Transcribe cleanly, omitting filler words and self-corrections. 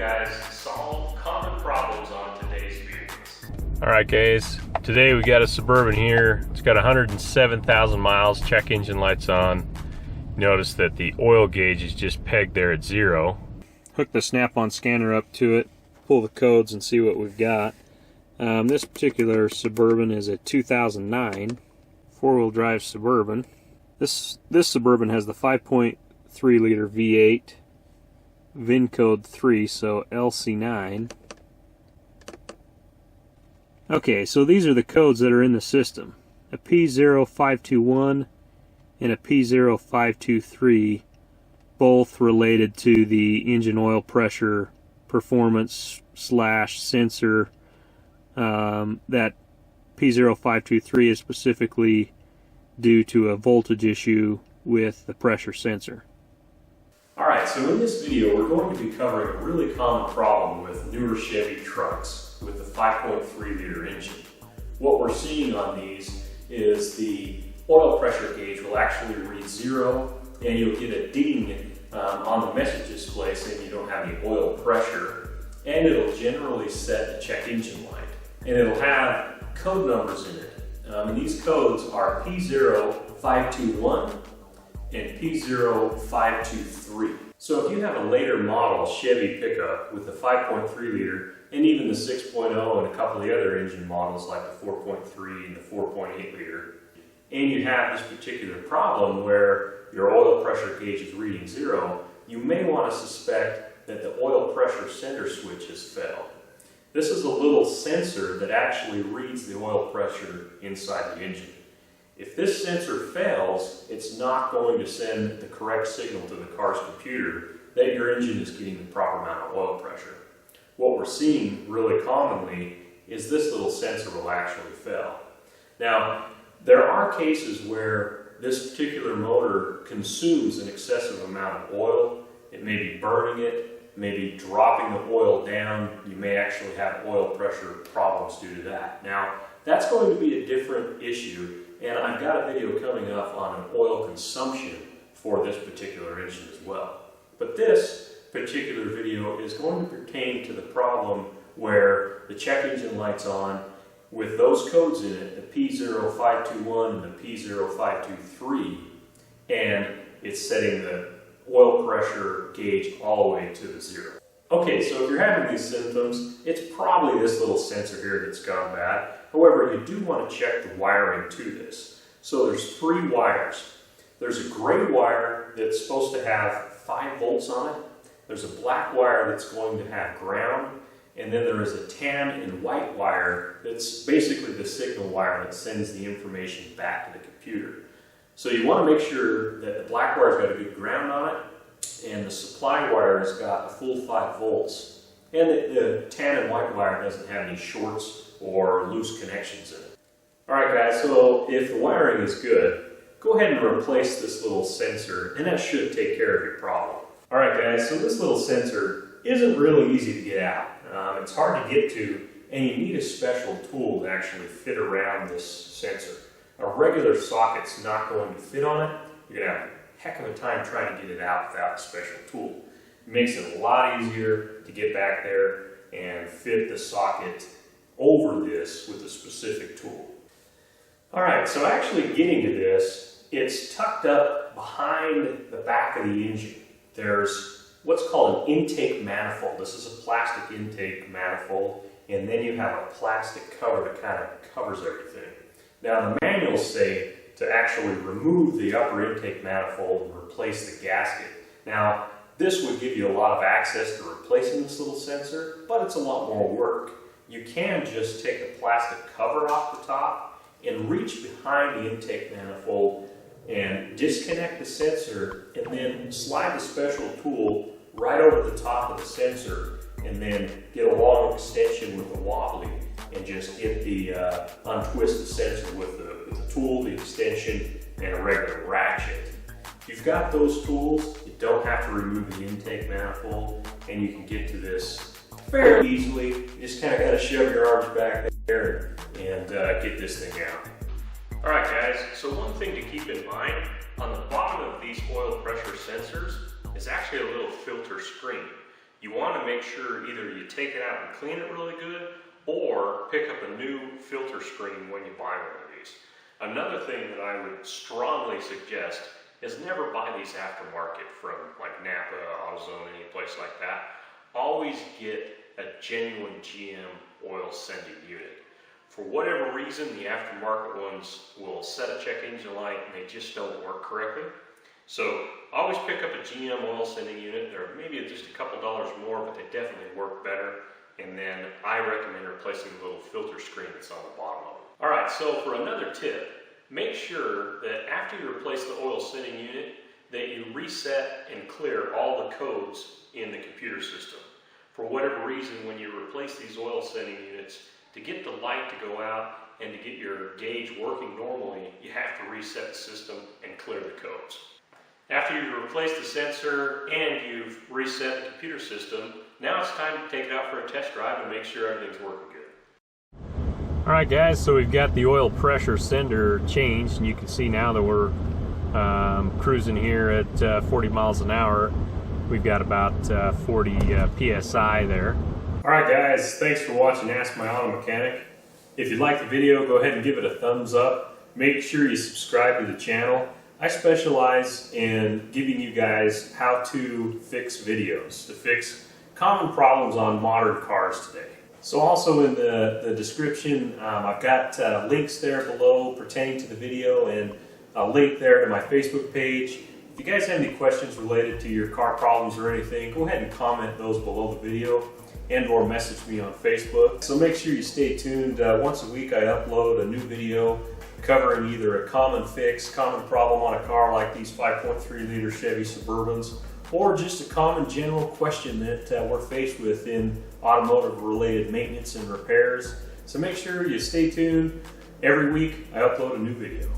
guys solve common problems on today's vehicles. Alright guys, today we got a Suburban here. It's got 107,000 miles, check engine lights on. Notice that the oil gauge is just pegged there at 0. Hook the snap-on scanner up to it, pull the codes and see what we've got. This particular Suburban is a 2009 four-wheel drive Suburban. This Suburban has the 5.3 liter V8, VIN code 3, so LC9. Okay, so these are the codes that are in the system. A P0521 and a P0523, both related to the engine oil pressure performance / sensor. That P0523 is specifically due to a voltage issue with the pressure sensor. Alright, so in this video we're going to be covering a really common problem with newer Chevy trucks with the 5.3 liter engine. What we're seeing on these is the oil pressure gauge will actually read 0 and you'll get a ding on the message display saying you don't have any oil pressure, and it'll generally set the check engine light, and it'll have code numbers in it. And these codes are P0521 and P0523. So if you have a later model Chevy pickup with the 5.3 liter and even the 6.0 and a couple of the other engine models like the 4.3 and the 4.8 liter, and you have this particular problem where your oil pressure gauge is reading 0, you may want to suspect that the oil pressure center switch has failed. This is a little sensor that actually reads the oil pressure inside the engine. If this sensor fails, it's not going to send the correct signal to the car's computer that your engine is getting the proper amount of oil pressure. What we're seeing really commonly is this little sensor will actually fail. Now, there are cases where this particular motor consumes an excessive amount of oil. It may be burning it, maybe dropping the oil down. You may actually have oil pressure problems due to that. Now, that's going to be a different issue, and I've got a video coming up on an oil consumption for this particular engine as well. But this particular video is going to pertain to the problem where the check engine light's on with those codes in it, the P0521 and the P0523, and it's setting the oil pressure gauge all the way to the 0. Okay, so if you're having these symptoms, it's probably this little sensor here that's gone bad. However, you do want to check the wiring to this. So there's 3 wires. There's a gray wire that's supposed to have 5 volts on it. There's a black wire that's going to have ground. And then there is a tan and white wire that's basically the signal wire that sends the information back to the computer. So you want to make sure that the black wire's got a good ground on it, and the supply wire has got a full 5 volts, and the tan and white wire doesn't have any shorts or loose connections in it. Alright guys, so if the wiring is good, go ahead and replace this little sensor, and that should take care of your problem. Alright guys, so this little sensor isn't really easy to get out. It's hard to get to, and you need a special tool to actually fit around this sensor. A regular socket's not going to fit on it. You're going to have a heck of a time trying to get it out without a special tool. It makes it a lot easier to get back there and fit the socket over this with a specific tool. Alright, so actually getting to this, it's tucked up behind the back of the engine. There's what's called an intake manifold. This is a plastic intake manifold, and then you have a plastic cover that kind of covers everything. Now the manuals say to actually remove the upper intake manifold and replace the gasket. Now this would give you a lot of access to replacing this little sensor, but it's a lot more work. You can just take the plastic cover off the top and reach behind the intake manifold and disconnect the sensor, and then slide the special tool right over the top of the sensor, and then get a long extension with a wobbly and just get the untwist the sensor with the tool, the extension, and a regular ratchet. If you've got those tools, you don't have to remove the intake manifold, and you can get to this fairly easily. You just kind of got to shove your arms back there and get this thing out. Alright guys, so one thing to keep in mind, on the bottom of these oil pressure sensors is actually a little filter screen. you want to make sure either you take it out and clean it really good, or pick up a new filter screen when you buy one of these. Another thing that I would strongly suggest is never buy these aftermarket from like Napa, AutoZone, any place like that. Always get a genuine GM oil sending unit. For whatever reason, the aftermarket ones will set a check engine light and they just don't work correctly. So always pick up a GM oil sending unit. They're maybe just a couple dollars more, but they definitely work better. And then I recommend replacing the little filter screen that's on the bottom of it. All right, so for another tip, make sure that after you replace the oil sending unit, that you reset and clear all the codes in the computer system. For whatever reason, when you replace these oil sending units, to get the light to go out and to get your gauge working normally, you have to reset the system and clear the codes. After you've replaced the sensor and you've reset the computer system, now it's time to take it out for a test drive and make sure everything's working good. All right, guys, so we've got the oil pressure sender changed, and you can see now that we're cruising here at 40 miles an hour. We've got about 40 PSI there. All right, guys, thanks for watching Ask My Auto Mechanic. If you like the video, go ahead and give it a thumbs up. Make sure you subscribe to the channel. I specialize in giving you guys how to fix videos, to fix common problems on modern cars today. So also in the description, I've got links there below pertaining to the video, and a link there to my Facebook page. If you guys have any questions related to your car problems or anything, go ahead and comment those below the video and or message me on Facebook. So make sure you stay tuned. Once a week I upload a new video covering either a common fix, common problem on a car like these 5.3 liter Chevy Suburbans, or just a common general question that we're faced with in automotive related maintenance and repairs. So make sure you stay tuned. Every week I upload a new video.